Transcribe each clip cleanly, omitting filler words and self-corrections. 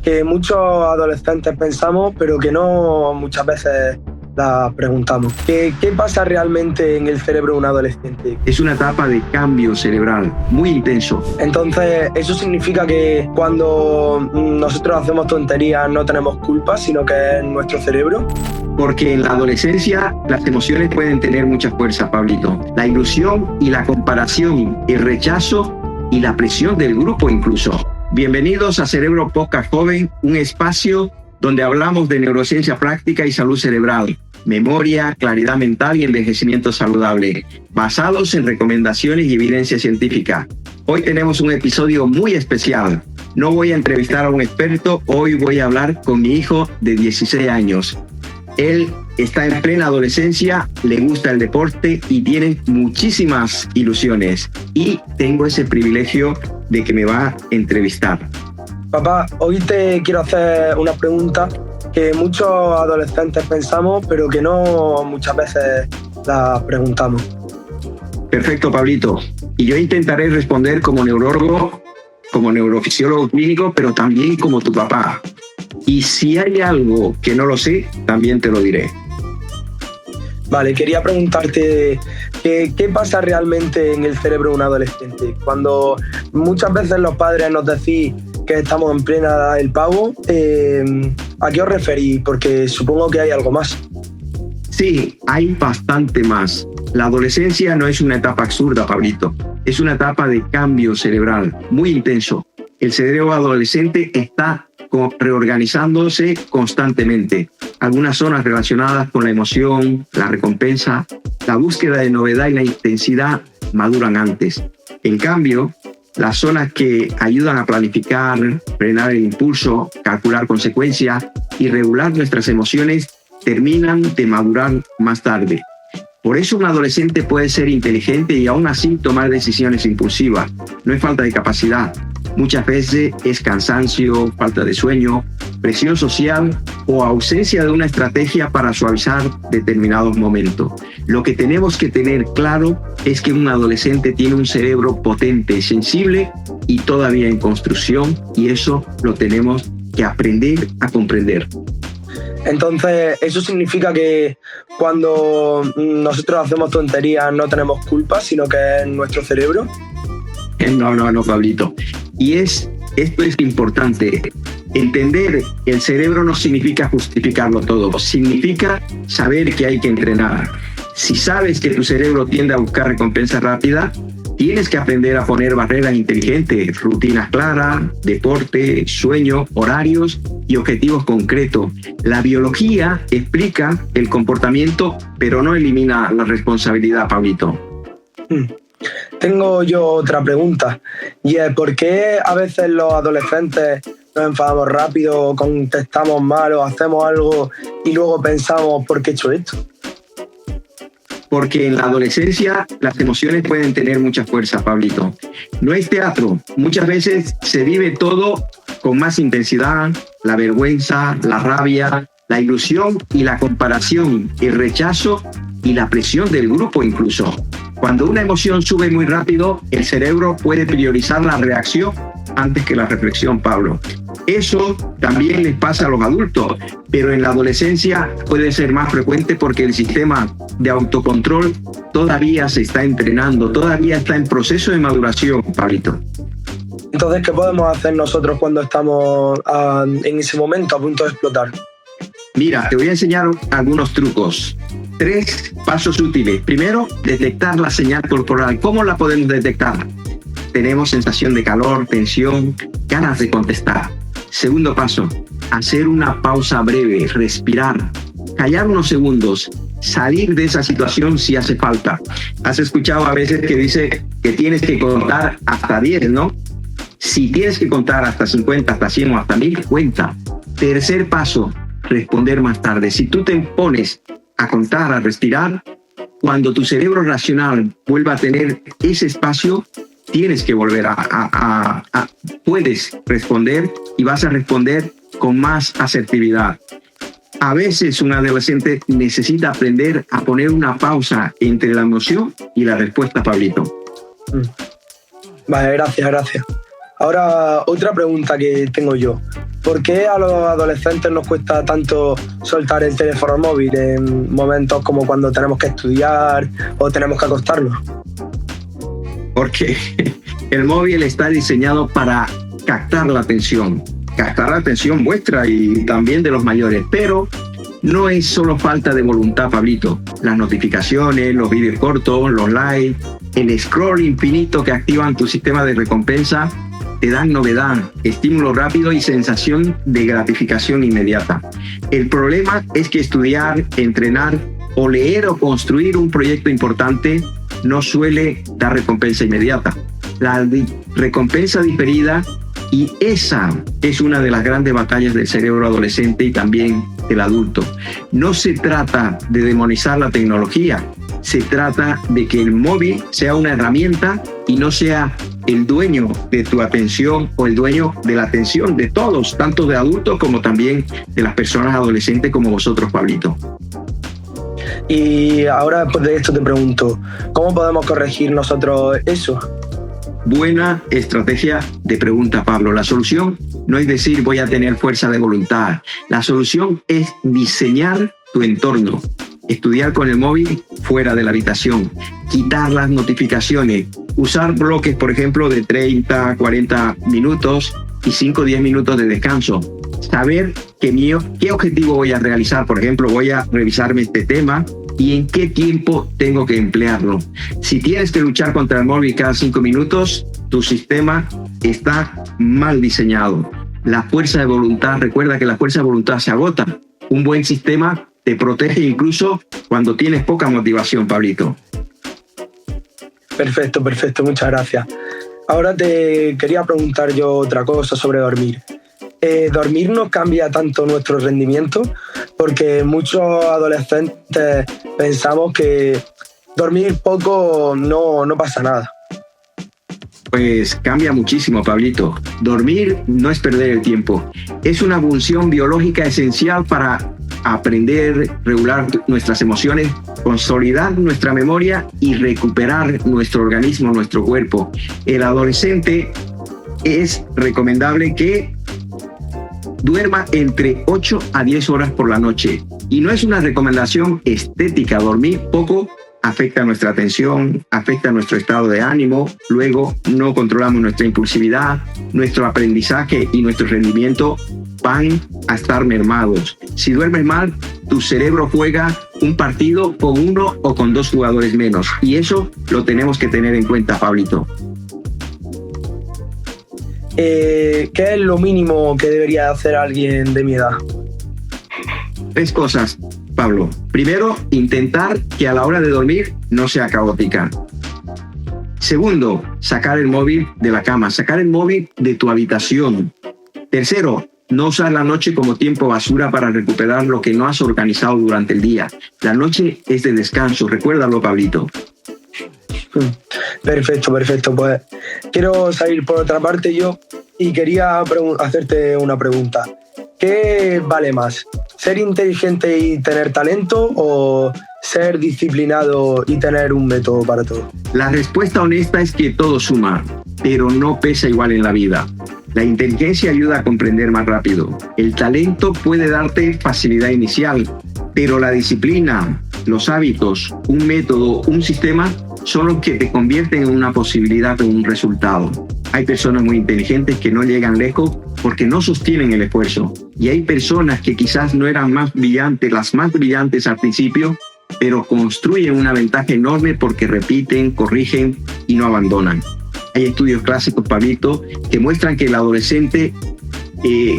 que muchos adolescentes pensamos, pero que no muchas veces la preguntamos. ¿Qué pasa realmente en el cerebro de un adolescente? Es una etapa de cambio cerebral muy intenso. Entonces, ¿eso significa que cuando nosotros hacemos tonterías no tenemos culpa, sino que es nuestro cerebro? Porque en la adolescencia las emociones pueden tener mucha fuerza, Pablito. La ilusión y la comparación, el rechazo y la presión del grupo incluso. Bienvenidos a Cerebro Podcast Joven, un espacio donde hablamos de neurociencia práctica y salud cerebral, memoria, claridad mental y envejecimiento saludable, basados en recomendaciones y evidencia científica. Hoy tenemos un episodio muy especial. No voy a entrevistar a un experto, hoy voy a hablar con mi hijo de 16 años. Él está en plena adolescencia, le gusta el deporte y tiene muchísimas ilusiones. Y tengo ese privilegio de que me va a entrevistar. Papá, hoy te quiero hacer una pregunta que muchos adolescentes pensamos, pero que no muchas veces la preguntamos. Perfecto, Pablito. Y yo intentaré responder como neurólogo, como neurofisiólogo clínico, pero también como tu papá. Y si hay algo que no lo sé, también te lo diré. Vale, quería preguntarte qué pasa realmente en el cerebro de un adolescente. Cuando muchas veces los padres nos decís que estamos en plena edad del pavo, ¿a qué os referís? Porque supongo que hay algo más. Sí, hay bastante más. La adolescencia no es una etapa absurda, Pablito. Es una etapa de cambio cerebral muy intenso. El cerebro adolescente está reorganizándose constantemente. Algunas zonas relacionadas con la emoción, la recompensa, la búsqueda de novedad y la intensidad maduran antes. En cambio, las zonas que ayudan a planificar, frenar el impulso, calcular consecuencias y regular nuestras emociones terminan de madurar más tarde. Por eso un adolescente puede ser inteligente y aún así tomar decisiones impulsivas. No es falta de capacidad. Muchas veces es cansancio, falta de sueño, presión social o ausencia de una estrategia para suavizar determinados momentos. Lo que tenemos que tener claro es que un adolescente tiene un cerebro potente, sensible y todavía en construcción, y eso lo tenemos que aprender a comprender. Entonces, ¿eso significa que cuando nosotros hacemos tonterías no tenemos culpa, sino que es nuestro cerebro? No, Pablito. Y esto es importante. Entender el cerebro no significa justificarlo todo, significa saber que hay que entrenar. Si sabes que tu cerebro tiende a buscar recompensa rápida, tienes que aprender a poner barreras inteligentes, rutinas claras, deporte, sueño, horarios y objetivos concretos. La biología explica el comportamiento, pero no elimina la responsabilidad, Pablito. Tengo yo otra pregunta, y es ¿por qué a veces los adolescentes nos enfadamos rápido, contestamos mal o hacemos algo y luego pensamos ¿por qué he hecho esto? Porque en la adolescencia las emociones pueden tener mucha fuerza, Pablito. No es teatro. Muchas veces se vive todo con más intensidad: la vergüenza, la rabia, la ilusión y la comparación, el rechazo y la presión del grupo incluso. Cuando una emoción sube muy rápido, el cerebro puede priorizar la reacción antes que la reflexión, Pablo. Eso también les pasa a los adultos, pero en la adolescencia puede ser más frecuente porque el sistema de autocontrol todavía se está entrenando, todavía está en proceso de maduración, Pablito. Entonces, ¿qué podemos hacer nosotros cuando estamos en ese momento a punto de explotar? Mira, te voy a enseñar algunos trucos. 3 pasos útiles. Primero, detectar la señal corporal. ¿Cómo la podemos detectar? Tenemos sensación de calor, tensión, ganas de contestar. Segundo paso, hacer una pausa breve, respirar, callar unos segundos, salir de esa situación si hace falta. Has escuchado a veces que dice que tienes que contar hasta 10, ¿no? Si tienes que contar hasta 50, hasta 100 o hasta 1000, cuenta. Tercer paso, responder más tarde. Si tú te pones a contar, a respirar, cuando tu cerebro racional vuelva a tener ese espacio, tienes que volver puedes responder y vas a responder con más asertividad. A veces un adolescente necesita aprender a poner una pausa entre la emoción y la respuesta, Pablito. Vale, gracias. Ahora, otra pregunta que tengo yo. ¿Por qué a los adolescentes nos cuesta tanto soltar el teléfono móvil en momentos como cuando tenemos que estudiar o tenemos que acostarnos? Porque el móvil está diseñado para captar la atención vuestra y también de los mayores, pero no es solo falta de voluntad, Pablito. Las notificaciones, los vídeos cortos, los likes, el scroll infinito que activan tu sistema de recompensa te dan novedad, estímulo rápido y sensación de gratificación inmediata. El problema es que estudiar, entrenar o leer o construir un proyecto importante no suele dar recompensa inmediata. La recompensa diferida, y esa es una de las grandes batallas del cerebro adolescente y también del adulto. No se trata de demonizar la tecnología, se trata de que el móvil sea una herramienta y no sea el dueño de tu atención o el dueño de la atención de todos, tanto de adultos como también de las personas adolescentes como vosotros, Pablito. Y ahora, después de esto, te pregunto, ¿cómo podemos corregir nosotros eso? Buena estrategia de pregunta, Pablo. La solución no es decir voy a tener fuerza de voluntad. La solución es diseñar tu entorno. Estudiar con el móvil fuera de la habitación. Quitar las notificaciones. Usar bloques, por ejemplo, de 30, 40 minutos y 5 o 10 minutos de descanso. Saber qué objetivo voy a realizar. Por ejemplo, voy a revisarme este tema y en qué tiempo tengo que emplearlo. Si tienes que luchar contra el móvil cada 5 minutos, tu sistema está mal diseñado. La fuerza de voluntad, recuerda que la fuerza de voluntad se agota. Un buen sistema te protege incluso cuando tienes poca motivación, Pablito. Perfecto, muchas gracias. Ahora te quería preguntar yo otra cosa sobre dormir. ¿Dormir nos cambia tanto nuestro rendimiento? Porque muchos adolescentes pensamos que dormir poco no pasa nada. Pues cambia muchísimo, Pablito. Dormir no es perder el tiempo. Es una función biológica esencial para aprender, regular nuestras emociones, consolidar nuestra memoria y recuperar nuestro organismo, nuestro cuerpo. El adolescente es recomendable que duerma entre 8 a 10 horas por la noche. Y no es una recomendación estética. Dormir poco afecta nuestra atención, afecta nuestro estado de ánimo, luego no controlamos nuestra impulsividad, nuestro aprendizaje y nuestro rendimiento van a estar mermados. Si duermes mal, tu cerebro juega un partido con 1 o con 2 jugadores menos. Y eso lo tenemos que tener en cuenta, Pablito. ¿Qué es lo mínimo que debería hacer alguien de mi edad? 3 cosas, Pablo. Primero, intentar que a la hora de dormir no sea caótica. Segundo, sacar el móvil de la cama, sacar el móvil de tu habitación. Tercero, no usar la noche como tiempo basura para recuperar lo que no has organizado durante el día. La noche es de descanso, recuérdalo, Pablito. Perfecto. Pues quiero salir por otra parte yo y quería hacerte una pregunta. ¿Qué vale más? ¿Ser inteligente y tener talento o ser disciplinado y tener un método para todo? La respuesta honesta es que todo suma, pero no pesa igual en la vida. La inteligencia ayuda a comprender más rápido. El talento puede darte facilidad inicial, pero la disciplina, los hábitos, un método, un sistema son los que te convierten en una posibilidad o un resultado. Hay personas muy inteligentes que no llegan lejos porque no sostienen el esfuerzo. Y hay personas que quizás no eran las más brillantes al principio, pero construyen una ventaja enorme porque repiten, corrigen y no abandonan. Hay estudios clásicos, Pablito, que muestran que el adolescente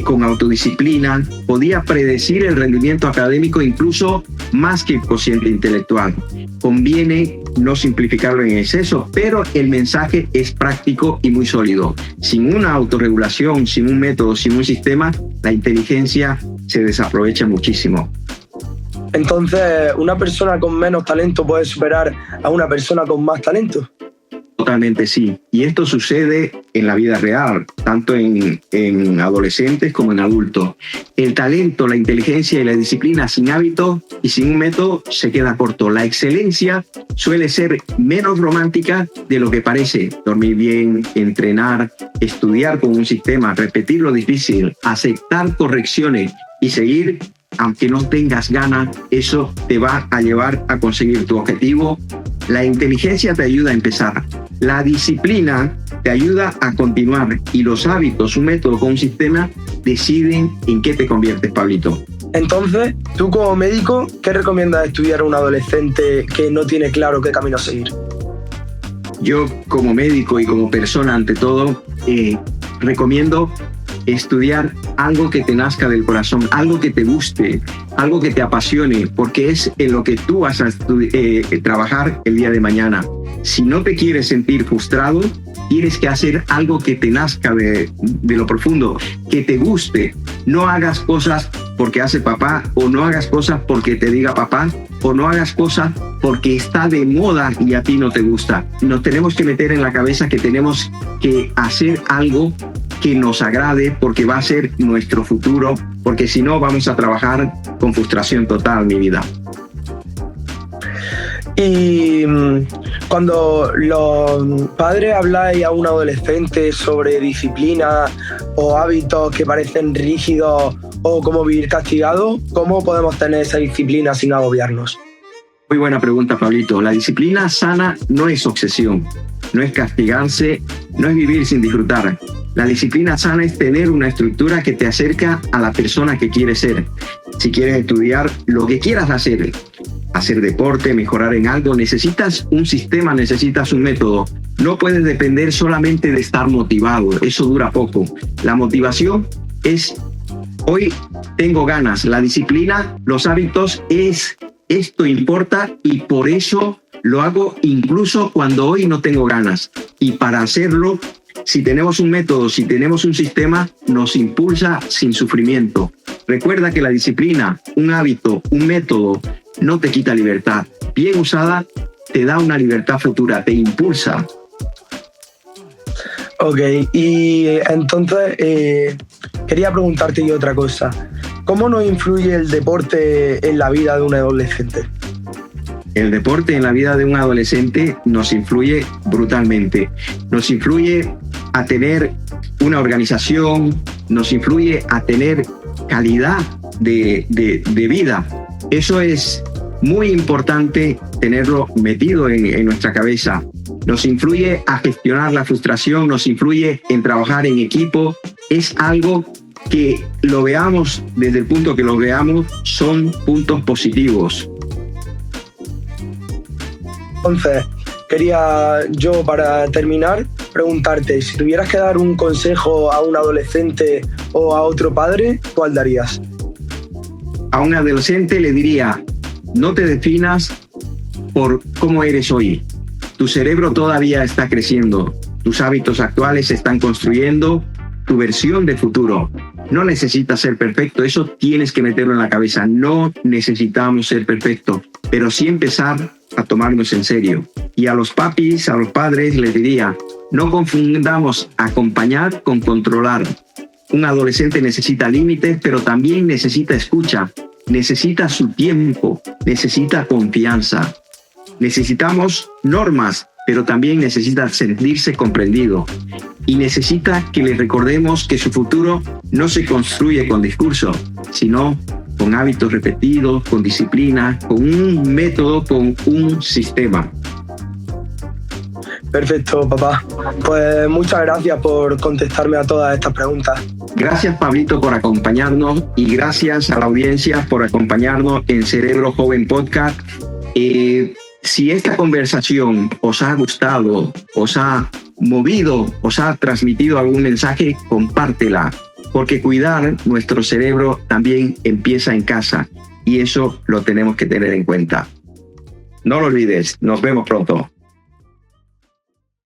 con autodisciplina podía predecir el rendimiento académico incluso más que el cociente intelectual. Conviene no simplificarlo en exceso, pero el mensaje es práctico y muy sólido. Sin una autorregulación, sin un método, sin un sistema, la inteligencia se desaprovecha muchísimo. Entonces, ¿una persona con menos talento puede superar a una persona con más talento? Totalmente sí. Y esto sucede en la vida real, tanto en adolescentes como en adultos. El talento, la inteligencia y la disciplina sin hábito y sin un método se queda corto. La excelencia suele ser menos romántica de lo que parece. Dormir bien, entrenar, estudiar con un sistema, repetir lo difícil, aceptar correcciones y seguir aunque no tengas ganas, eso te va a llevar a conseguir tu objetivo. La inteligencia te ayuda a empezar. La disciplina te ayuda a continuar. Y los hábitos, un método con un sistema, deciden en qué te conviertes, Pablito. Entonces, tú como médico, ¿qué recomiendas estudiar a un adolescente que no tiene claro qué camino seguir? Yo como médico y como persona, ante todo, recomiendo estudiar algo que te nazca del corazón, algo que te guste, algo que te apasione, porque es en lo que tú vas a trabajar el día de mañana. Si no te quieres sentir frustrado, tienes que hacer algo que te nazca de lo profundo, que te guste. No hagas cosas porque hace papá, o no hagas cosas porque te diga papá, o no hagas cosas porque está de moda y a ti no te gusta. Nos tenemos que meter en la cabeza que tenemos que hacer algo que nos agrade, porque va a ser nuestro futuro, porque si no vamos a trabajar con frustración total, mi vida. Y cuando los padres habláis a un adolescente sobre disciplina o hábitos que parecen rígidos o cómo vivir castigado, ¿cómo podemos tener esa disciplina sin agobiarnos? Muy buena pregunta, Pablito. La disciplina sana no es obsesión, no es castigarse, no es vivir sin disfrutar. La disciplina sana es tener una estructura que te acerca a la persona que quieres ser. Si quieres estudiar lo que quieras hacer deporte, mejorar en algo, necesitas un sistema, necesitas un método. No puedes depender solamente de estar motivado, eso dura poco. La motivación es, hoy tengo ganas. La disciplina, los hábitos es, esto importa y por eso lo hago incluso cuando hoy no tengo ganas. Y para hacerlo, si tenemos un método, si tenemos un sistema, nos impulsa sin sufrimiento. Recuerda que la disciplina, un hábito, un método, no te quita libertad. Bien usada, te da una libertad futura, te impulsa. Ok, y entonces quería preguntarte yo otra cosa. ¿Cómo nos influye el deporte en la vida de un adolescente? El deporte en la vida de un adolescente nos influye brutalmente. Nos influye a tener una organización, nos influye a tener calidad de vida. Eso es muy importante tenerlo metido en nuestra cabeza. Nos influye a gestionar la frustración, nos influye en trabajar en equipo. Es algo que lo veamos desde el punto que lo veamos, son puntos positivos. Entonces, quería yo, para terminar, preguntarte, si tuvieras que dar un consejo a un adolescente o a otro padre, ¿cuál darías? A un adolescente le diría, no te definas por cómo eres hoy. Tu cerebro todavía está creciendo. Tus hábitos actuales se están construyendo tu versión de futuro. No necesitas ser perfecto, eso tienes que meterlo en la cabeza. No necesitamos ser perfectos, pero sí empezar a tomarnos en serio. Y a los papis, a los padres, les diría, no confundamos acompañar con controlar. Un adolescente necesita límites, pero también necesita escucha, necesita su tiempo, necesita confianza. Necesitamos normas, pero también necesita sentirse comprendido. Y necesita que le recordemos que su futuro no se construye con discursos, sino con hábitos repetidos, con disciplina, con un método, con un sistema. Perfecto, papá. Pues muchas gracias por contestarme a todas estas preguntas. Gracias, Pablito, por acompañarnos y gracias a la audiencia por acompañarnos en Cerebro Joven Podcast. Si esta conversación os ha gustado, os ha movido, os ha transmitido algún mensaje, compártela, porque cuidar nuestro cerebro también empieza en casa y eso lo tenemos que tener en cuenta. No lo olvides, nos vemos pronto.